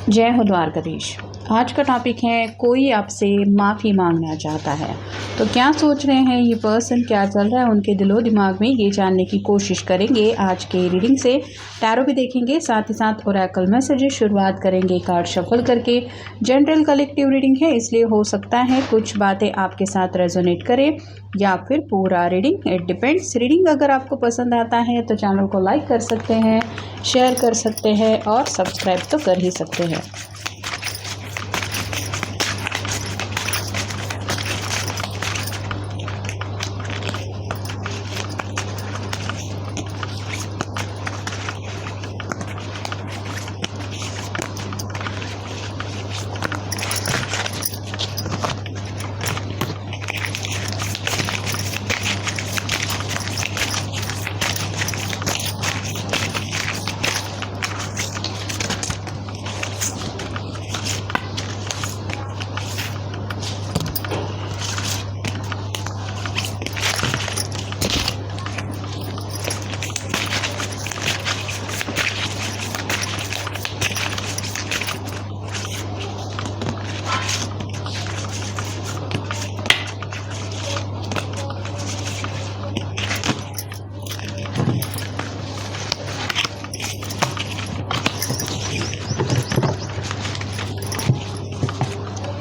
जय हो द्वारकाधीश। आज का टॉपिक है कोई आपसे माफ़ी मांगना चाहता है। तो क्या सोच रहे हैं ये पर्सन, क्या चल रहा है उनके दिलो दिमाग में, ये जानने की कोशिश करेंगे आज के रीडिंग से। टैरो भी देखेंगे, साथ ही साथ ओरेकल मैसेजेस शुरुआत करेंगे कार्ड शफल करके। जनरल कलेक्टिव रीडिंग है, इसलिए हो सकता है कुछ बातें आपके साथ रेजोनेट करे या फिर पूरा रीडिंग, इट डिपेंड्स। रीडिंग अगर आपको पसंद आता है तो चैनल को लाइक कर सकते हैं, शेयर कर सकते हैं और सब्सक्राइब तो कर ही सकते हैं।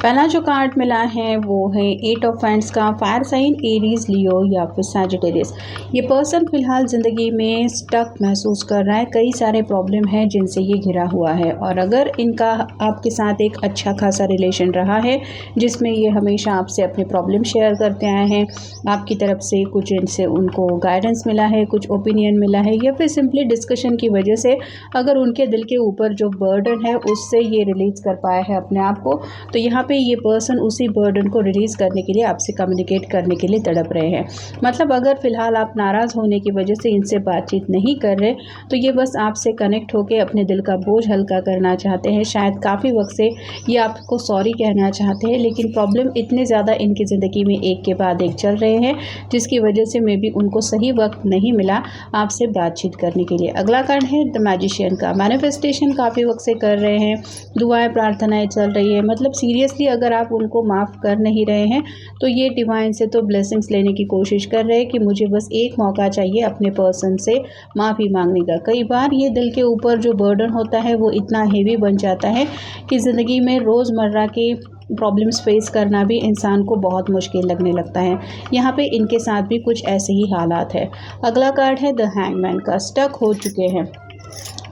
पहला जो कार्ड मिला है वो है 8 ऑफ हैंड्स का। फायर साइन एरीज, लियो या फिर सैजिटेरियस। ये पर्सन फिलहाल ज़िंदगी में स्टक महसूस कर रहा है, कई सारे प्रॉब्लम हैं जिनसे ये घिरा हुआ है। और अगर इनका आपके साथ एक अच्छा खासा रिलेशन रहा है जिसमें ये हमेशा आपसे अपने प्रॉब्लम शेयर करते आए हैं, आपकी तरफ से कुछ इनसे उनको गाइडेंस मिला है, कुछ ओपिनियन मिला है, या फिर सिंपली डिस्कशन की वजह से अगर उनके दिल के ऊपर जो बर्डन है उससे ये रिलीज़ कर पाया है अपने आप को, तो यहाँ पे ये पर्सन उसी बर्डन को रिलीज़ करने के लिए आपसे कम्युनिकेट करने के लिए तड़प रहे हैं। मतलब अगर फ़िलहाल आप नाराज़ होने की वजह से इनसे बातचीत नहीं कर रहे तो ये बस आपसे कनेक्ट होकर अपने दिल का बोझ हल्का करना चाहते हैं। शायद काफ़ी वक्त से ये आपको सॉरी कहना चाहते हैं, लेकिन प्रॉब्लम इतने ज़्यादा इनकी ज़िंदगी में एक के बाद एक चल रहे हैं जिसकी वजह से मे बी उनको सही वक्त नहीं मिला आपसे बातचीत करने के लिए। अगला कार्ड है द मैजिशियन का। मैनिफेस्टेशन काफ़ी वक्त से कर रहे हैं, दुआएं प्रार्थनाएं चल रही है। मतलब सीरियसली अगर आप उनको माफ़ कर नहीं रहे हैं तो ये डिवाइन से तो ब्लेसिंग्स लेने की कोशिश कर रहे हैं कि मुझे बस एक मौका चाहिए अपने पर्सन से माफ़ी मांगने का। कई बार ये दिल के ऊपर जो बर्डन होता है वो इतना हेवी बन जाता है कि ज़िंदगी में रोज़मर्रा के प्रॉब्लम्स फेस करना भी इंसान को बहुत मुश्किल लगने लगता है। यहाँ पे इनके साथ भी कुछ ऐसे ही हालात है। अगला कार्ड है द हैंगमैन का। स्टक हो चुके हैं,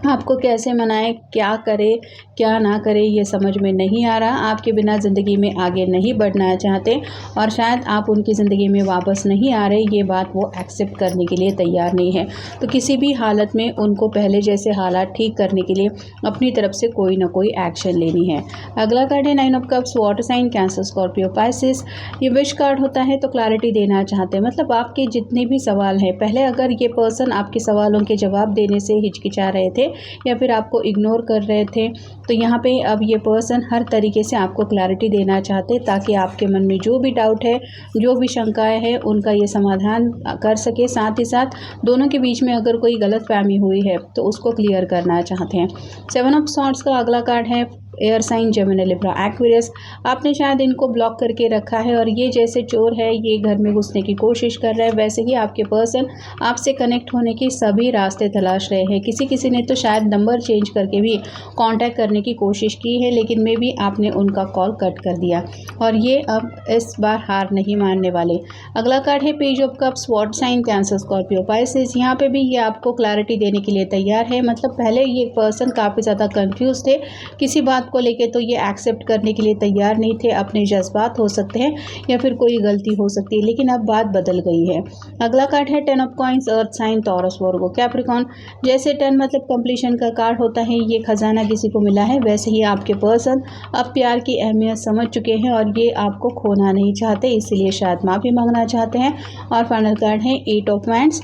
आपको कैसे मनाएं, क्या करे क्या ना करे ये समझ में नहीं आ रहा। आपके बिना ज़िंदगी में आगे नहीं बढ़ना चाहते और शायद आप उनकी ज़िंदगी में वापस नहीं आ रहे, ये बात वो एक्सेप्ट करने के लिए तैयार नहीं है। तो किसी भी हालत में उनको पहले जैसे हालात ठीक करने के लिए अपनी तरफ से कोई ना कोई एक्शन लेनी है। अगला कार्ड है 9 of cups. Water sign Cancer, Scorpio, Pisces. ये विश कार्ड होता है तो क्लैरिटी देना चाहते हैं। मतलब आपके जितने भी सवाल हैं, पहले अगर ये पर्सन आपके सवालों के जवाब देने से हिचकिचा रहे थे या फिर आपको इग्नोर कर रहे थे, तो यहाँ पे अब ये पर्सन हर तरीके से आपको क्लैरिटी देना चाहते ताकि आपके मन में जो भी डाउट है, जो भी शंकाएं हैं, उनका ये समाधान कर सके। साथ ही साथ दोनों के बीच में अगर कोई गलतफहमी हुई है तो उसको क्लियर करना चाहते हैं। 7 ऑफ सॉर्ड्स का अगला कार्ड है air sign, Gemini, Libra, Aquarius. आपने शायद इनको ब्लॉक करके रखा है और ये जैसे चोर है ये घर में घुसने की कोशिश कर रहा है, वैसे ही आपके पर्सन आपसे कनेक्ट होने के सभी रास्ते तलाश रहे हैं। किसी ने तो शायद नंबर चेंज करके भी कांटेक्ट करने की कोशिश की है, लेकिन मे भी आपने उनका कॉल कट कर दिया और ये अब इस बार हार नहीं मानने वाले। अगला कार्ड है page of cups. Water sign, Cancer, Scorpio, Pisces. यहाँ पे भी ये आपको क्लैरिटी देने के लिए तैयार है। मतलब पहले ये पर्सन काफ़ी ज़्यादा कन्फ्यूज थे किसी बात को लेके, तो ये एक्सेप्ट करने के लिए तैयार नहीं थे। अपने जज्बात हो सकते हैं या फिर कोई गलती हो सकती है, लेकिन अब बात बदल गई है। अगला कार्ड है 10 of coins, earth sign, Taurus, Virgo, Capricorn. जैसे 10 मतलब कंप्लीशन का कार्ड होता है, ये खजाना किसी को मिला है, वैसे ही आपके पर्सन अब प्यार की अहमियत समझ चुके हैं और ये आपको खोना नहीं चाहते, इसलिए शायद माफ़ी मांगना चाहते हैं। और फाइनल कार्ड है 8 of wands.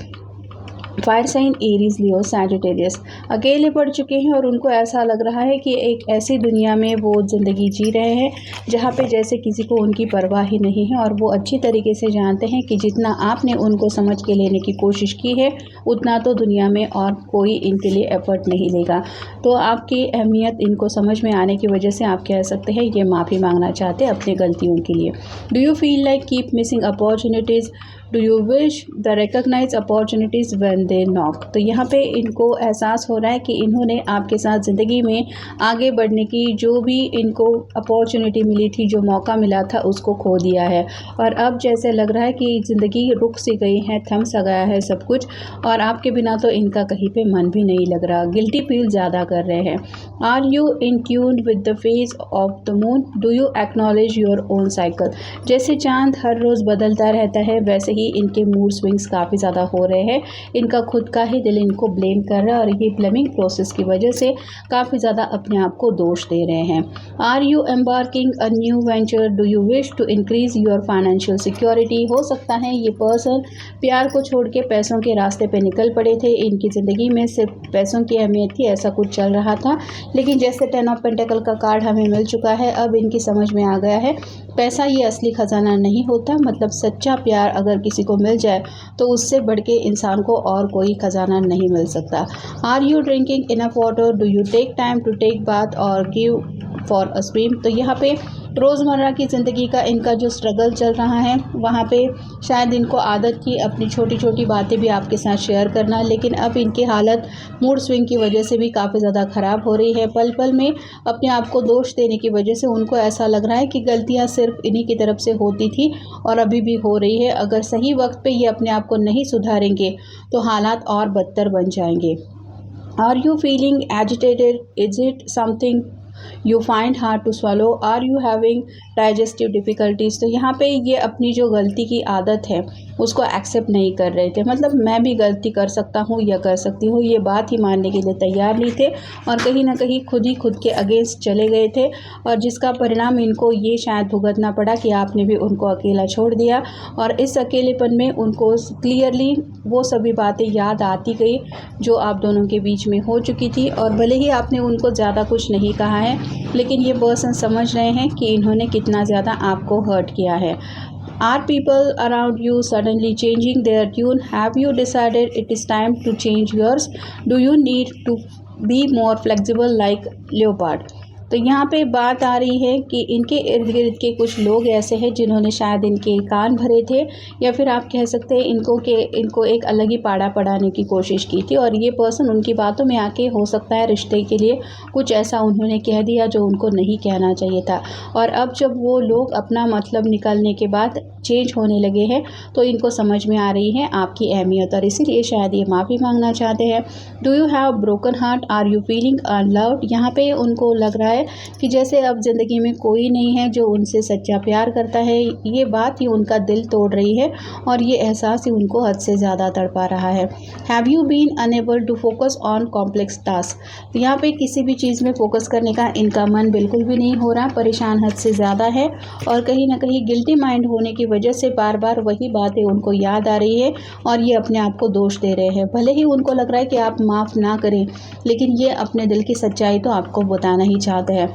Fire sign Aries Leo Sagittarius अकेले पड़ चुके हैं और उनको ऐसा लग रहा है कि एक ऐसी दुनिया में वो ज़िंदगी जी रहे हैं जहाँ पे जैसे किसी को उनकी परवाह ही नहीं है। और वो अच्छी तरीके से जानते हैं कि जितना आपने उनको समझ के लेने की कोशिश की है उतना तो दुनिया में और कोई इनके लिए एफर्ट नहीं लेगा। तो आपकी अहमियत इनको समझ में आने की वजह से आप कह सकते हैं ये माफ़ी मांगना चाहते हैं अपनी गलतियों के लिए। Do you feel like keep missing opportunities? Do you wish the recognise opportunities when they knock? तो यहाँ पे इनको एहसास हो रहा है कि इन्होंने आपके साथ ज़िंदगी में आगे बढ़ने की जो भी इनको अपॉर्चुनिटी मिली थी, जो मौका मिला था, उसको खो दिया है। और अब जैसे लग रहा है कि ज़िंदगी रुक सी गई है, थम सा गया है सब कुछ, और आपके बिना तो इनका कहीं पे मन भी नहीं लग रहा। गिल्टी फील ज़्यादा कर रहे हैं। Are you in tune with the phase of the moon? Do you acknowledge your own cycle? जैसे चांद हर रोज़ बदलता रहता है वैसे ही इनके मूड स्विंग्स काफ़ी ज़्यादा हो रहे हैं। इनका खुद का ही दिल इनको ब्लेम कर रहा है और ये ब्लेमिंग प्रोसेस की वजह से काफ़ी ज़्यादा अपने आप को दोष दे रहे हैं। Are you embarking a new venture? Do you wish to increase your financial security? हो सकता है ये पर्सन प्यार को छोड़ के पैसों के रास्ते पे निकल पड़े थे। इनकी ज़िंदगी में सिर्फ पैसों की अहमियत थी, ऐसा कुछ चल रहा था। लेकिन जैसे 10 ऑफ पेंटिकल का कार्ड हमें मिल चुका है, अब इनकी समझ में आ गया है पैसा ये असली ख़जाना नहीं होता। मतलब सच्चा प्यार अगर किसी को मिल जाए तो उससे बढ़ के इंसान को और कोई ख़जाना नहीं मिल सकता। Are you drinking enough water? Do you take time to take bath और गिव फॉर अ स्विम? तो यहाँ पे रोज़मर्रा की ज़िंदगी का इनका जो स्ट्रगल चल रहा है वहाँ पे शायद इनको आदत थी अपनी छोटी छोटी बातें भी आपके साथ शेयर करना, लेकिन अब इनकी हालत मूड स्विंग की वजह से भी काफ़ी ज़्यादा ख़राब हो रही है। पल पल में अपने आप को दोष देने की वजह से उनको ऐसा लग रहा है कि गलतियाँ सिर्फ इन्हीं की तरफ से होती थी और अभी भी हो रही है। अगर सही वक्त पे ये अपने आप को नहीं सुधारेंगे तो हालात और बदतर बन जाएंगे। Are you feeling agitated? Is it something you find hard to swallow? Are you having digestive difficulties? तो यहाँ पे ये अपनी जो गलती की आदत है उसको एक्सेप्ट नहीं कर रहे थे। मतलब मैं भी गलती कर सकता हूँ या कर सकती हूँ, ये बात ही मानने के लिए तैयार नहीं थे और कहीं ना कहीं खुद ही खुद के अगेंस्ट चले गए थे। और जिसका परिणाम इनको ये शायद भुगतना पड़ा कि आपने भी उनको अकेला छोड़ दिया। और इस अकेलेपन में उनको क्लियरली वो सभी बातें याद आती गई जो आप दोनों के बीच में हो चुकी थी। और भले ही आपने उनको ज़्यादा कुछ नहीं कहा है, लेकिन ये पर्सन समझ रहे हैं कि इन्होंने कितना ज़्यादा आपको हर्ट किया है। Are people around you suddenly changing their tune? Have you decided it is time to change yours? Do you need to be more flexible like leopard? तो यहाँ पे बात आ रही है कि इनके इर्द गिर्द के कुछ लोग ऐसे हैं जिन्होंने शायद इनके कान भरे थे, या फिर आप कह सकते हैं इनको एक अलग ही पाड़ा पढ़ाने की कोशिश की थी। और ये पर्सन उनकी बातों में आके हो सकता है रिश्ते के लिए कुछ ऐसा उन्होंने कह दिया जो उनको नहीं कहना चाहिए था। और अब जब वो लोग अपना मतलब निकालने के बाद चेंज होने लगे हैं तो इनको समझ में आ रही है आपकी अहमियत, और इसीलिए शायद ये माफ़ी मांगना चाहते हैं। Do you have broken heart? Are you feeling unloved? यहाँ पे उनको लग रहा है कि जैसे अब ज़िंदगी में कोई नहीं है जो उनसे सच्चा प्यार करता है। ये बात ही उनका दिल तोड़ रही है और ये एहसास ही उनको हद से ज़्यादा तड़पा रहा है। Have you been unable to focus on complex task? तो यहाँ पे किसी भी चीज़ में फोकस करने का इनका मन बिल्कुल भी नहीं हो रहा, परेशान हद से ज़्यादा है और कहीं ना कहीं गिल्टी माइंड होने की वजह से बार बार वही बातें उनको याद आ रही है और ये अपने आप को दोष दे रहे हैं। भले ही उनको लग रहा है कि आप माफ़ ना करें, लेकिन ये अपने दिल की सच्चाई तो आपको बताना ही चाहते हैं।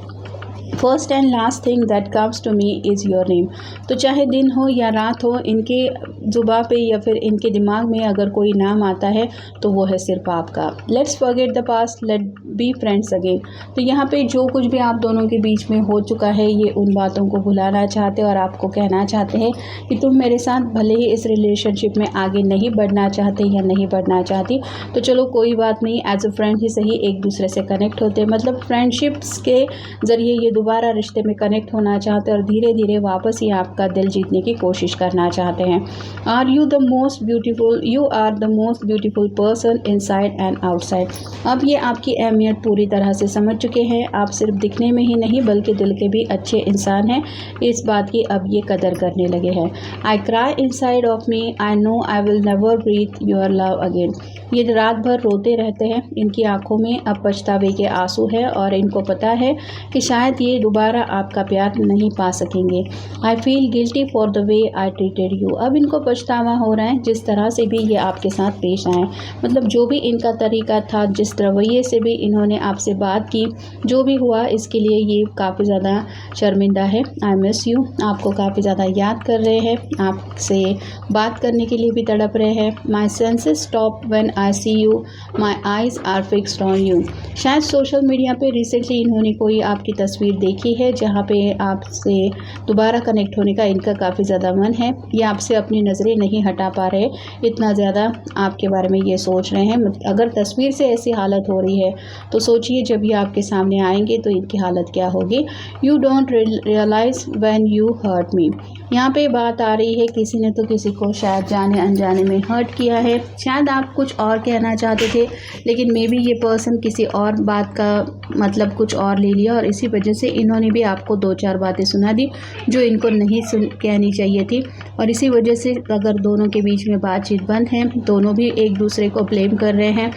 First and last thing that comes to me is your name. तो चाहे दिन हो या रात हो, इनके ज़ुबान पे या फिर इनके दिमाग में अगर कोई नाम आता है तो वो है सिर्फ आपका। Let's forget the past, let be friends again. तो यहाँ पे जो कुछ भी आप दोनों के बीच में हो चुका है, ये उन बातों को भुलाना चाहते हैं और आपको कहना चाहते हैं कि तुम मेरे साथ भले ही इस रिलेशनशिप में आगे नहीं बढ़ना चाहते या नहीं बढ़ना चाहती तो चलो कोई बात नहीं, एज अ फ्रेंड ही सही एक दूसरे से कनेक्ट होते हैं। मतलब फ्रेंडशिप्स के ज़रिए ये दोबारा रिश्ते में कनेक्ट होना चाहते हैं और धीरे धीरे वापस ही आपका दिल जीतने की कोशिश करना चाहते हैं। Are you the most beautiful? You are the most beautiful person inside and outside. अब ये आपकी अहमियत पूरी तरह से समझ चुके हैं। आप सिर्फ दिखने में ही नहीं बल्कि दिल के भी अच्छे इंसान हैं, इस बात की अब ये कदर करने लगे हैं। I cry inside of me, I know I will never breathe your love again. ये रात भर रोते रहते हैं, इनकी आंखों में अब पछतावे के आंसू है और इनको पता है कि शायद ये दोबारा आपका प्यार नहीं पा सकेंगे। I feel guilty for the way I treated you. अब इनको पछतावा हो रहा है जिस तरह से भी ये आपके साथ पेश आए, मतलब जो भी इनका तरीका था, जिस रवैये से भी इन्होंने आपसे बात की, जो भी हुआ इसके लिए ये काफ़ी ज़्यादा शर्मिंदा है। आई मिस यू, आपको काफ़ी ज़्यादा याद कर रहे हैं, आपसे बात करने के लिए भी तड़प रहे हैं। My senses stop when I see you, my eyes are fixed on you. शायद सोशल मीडिया पे रिसेंटली इन्होंने कोई आपकी तस्वीर देखी है जहाँ पे आपसे दोबारा कनेक्ट होने का इनका काफ़ी ज़्यादा मन है। ये आपसे अपनी नज़रें नहीं हटा पा रहे, इतना ज़्यादा आपके बारे में ये सोच रहे हैं। अगर तस्वीर से ऐसी हालत हो रही है तो सोचिए जब ये आपके सामने आएंगे तो इनकी हालत क्या होगी। You don't realise when you hurt me. यहाँ पे बात आ रही है किसी ने तो किसी को शायद जाने अनजाने में हर्ट किया है। शायद आप कुछ और कहना चाहते थे लेकिन मे बी ये पर्सन किसी और बात का मतलब कुछ और ले लिया और इसी वजह से इन्होंने भी आपको 2-4 बातें सुना दी जो इनको नहीं कहनी चाहिए थी। और इसी वजह से अगर दोनों के बीच में बातचीत बंद है, दोनों भी एक दूसरे को ब्लेम कर रहे हैं,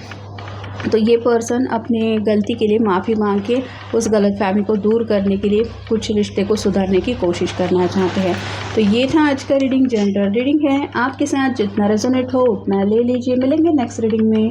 तो ये पर्सन अपने गलती के लिए माफ़ी मांग के उस गलतफहमी को दूर करने के लिए कुछ रिश्ते को सुधारने की कोशिश करना चाहते हैं। तो ये था आज का रीडिंग। जनरल रीडिंग है, आपके साथ जितना रेजोनेट हो उतना ले लीजिए। मिलेंगे नेक्स्ट रीडिंग में।